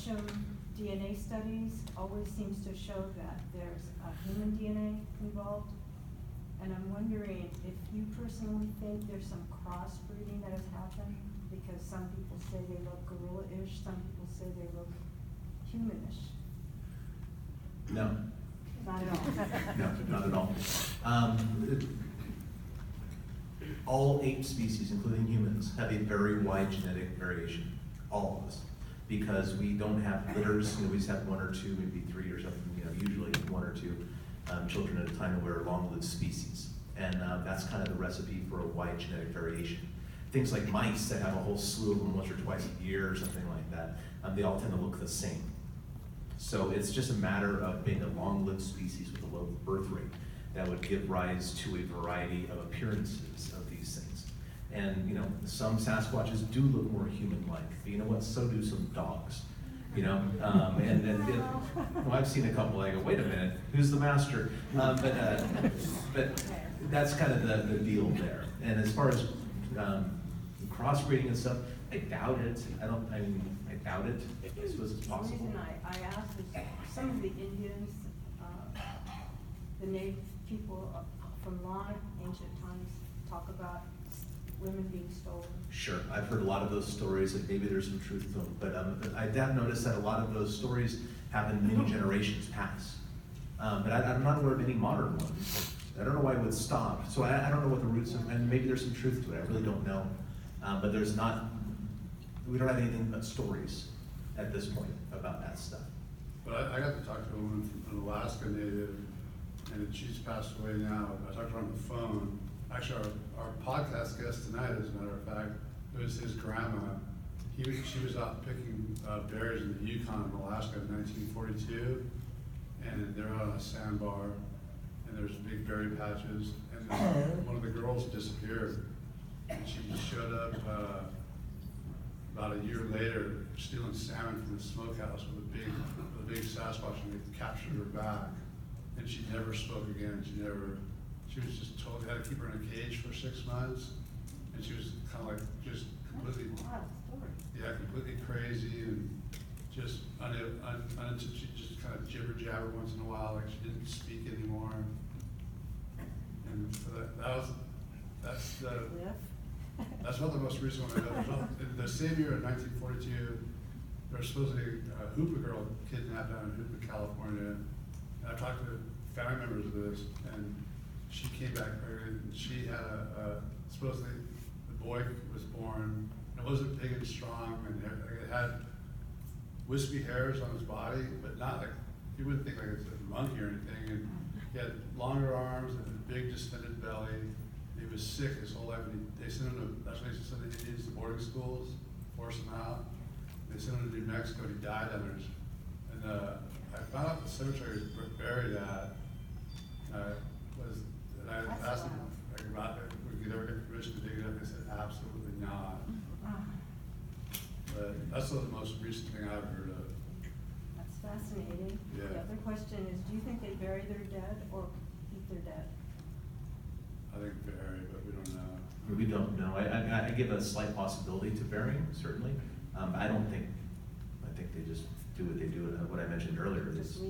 quantum DNA studies always seems to show that there's human DNA involved. And I'm wondering if you personally think there's some crossbreeding that has happened, because some people say they look gorilla-ish, some people say they look humanish. No. Not at all. No, not at all. All ape species, including humans, have a very wide genetic variation. All of us. Because we don't have litters, we just have one or two, maybe three or something, usually one or two children at a time, and we're a long-lived species. And that's kind of the recipe for a wide genetic variation. Things like mice that have a whole slew of them once or twice a year or something like that, they all tend to look the same. So it's just a matter of being a long-lived species with a low birth rate that would give rise to a variety of appearances of these things. And some Sasquatches do look more human-like, but you know what? So do some dogs. I've seen a couple. I go, wait a minute, who's the master? But that's kind of the deal there. And as far as crossbreeding and stuff, I doubt it. I doubt it. I suppose it's possible. The reason I asked is some of the Indians, the native people from long ancient times talk about women being stolen. Sure, I've heard a lot of those stories, and maybe there's some truth to them, but I have noticed that a lot of those stories happen many generations past. But I'm not aware of any modern ones. I don't know why it would stop. So I don't know what the roots of, and maybe there's some truth to it, I really don't know. But we don't have anything but stories at this point about that stuff. But I got to talk to a woman from an Alaska native, and she's passed away now. I talked to her on the phone. Actually, our podcast guest tonight, as a matter of fact, it was his grandma. She was out picking berries in the Yukon in Alaska in 1942, and they're out on a sandbar, and there's big berry patches, and then one of the girls disappeared, and she just showed up about a year later, stealing salmon from the smokehouse with a big Sasquatch, and they captured her back, and she never spoke again. She was just told they had to keep her in a cage for 6 months, and she was kind of like just completely, completely crazy, and just she just kind of jibber jabber once in a while, like she didn't speak anymore. And so that's not the most recent one I know. The same year in 1942, there was supposedly a Hoopa girl kidnapped down in Hoopa, California. And I talked to family members of this, and she came back pregnant, and she had supposedly the boy was born, and it wasn't big and strong, and it had wispy hairs on his body, but not like, you wouldn't think like it's a monkey or anything, and he had longer arms and a big distended belly. He was sick his whole life, and they sent him to, that's why they sent the Indians to boarding schools, forced him out. They sent him to New Mexico, he died under his, and I found out the cemetery he was buried at, and I asked them about it, if we could ever get permission to dig it up, they said absolutely not. But that's the most recent thing I've heard of. That's fascinating. Yeah. The other question is, do you think they bury their dead or eat their dead? I think bury, but we don't know. We don't know. I give a slight possibility to burying, certainly. I think they just do what they do. What I mentioned earlier is,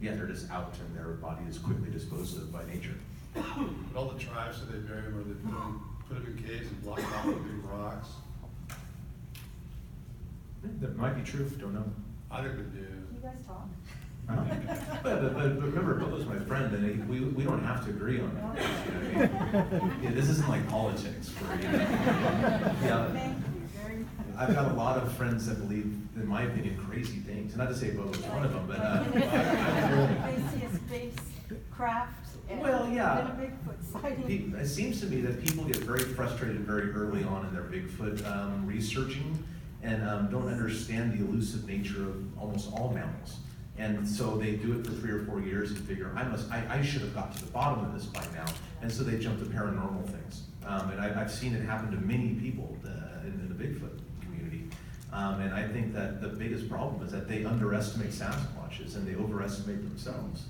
yeah, they're just out, and their body is quickly disposed of by nature. But all the tribes that they bury them, or they put them in caves and block them off with big rocks. That might be true. Don't know. I think they do. You guys talk? But remember, Bo's my friend, and we don't have to agree on it. Yeah, this isn't like politics. Thank you very much. I've got a lot of friends that believe, in my opinion, crazy things. Not to say Bo was one of them, but they see a spacecraft and well, yeah. a Bigfoot sighting. It seems to me that people get very frustrated very early on in their Bigfoot researching, and don't understand the elusive nature of almost all mammals. And so they do it for 3 or 4 years and figure, I should have got to the bottom of this by now. And so they jump to paranormal things. And I've seen it happen to many people in the Bigfoot community. And I think that the biggest problem is that they underestimate Sasquatches and they overestimate themselves.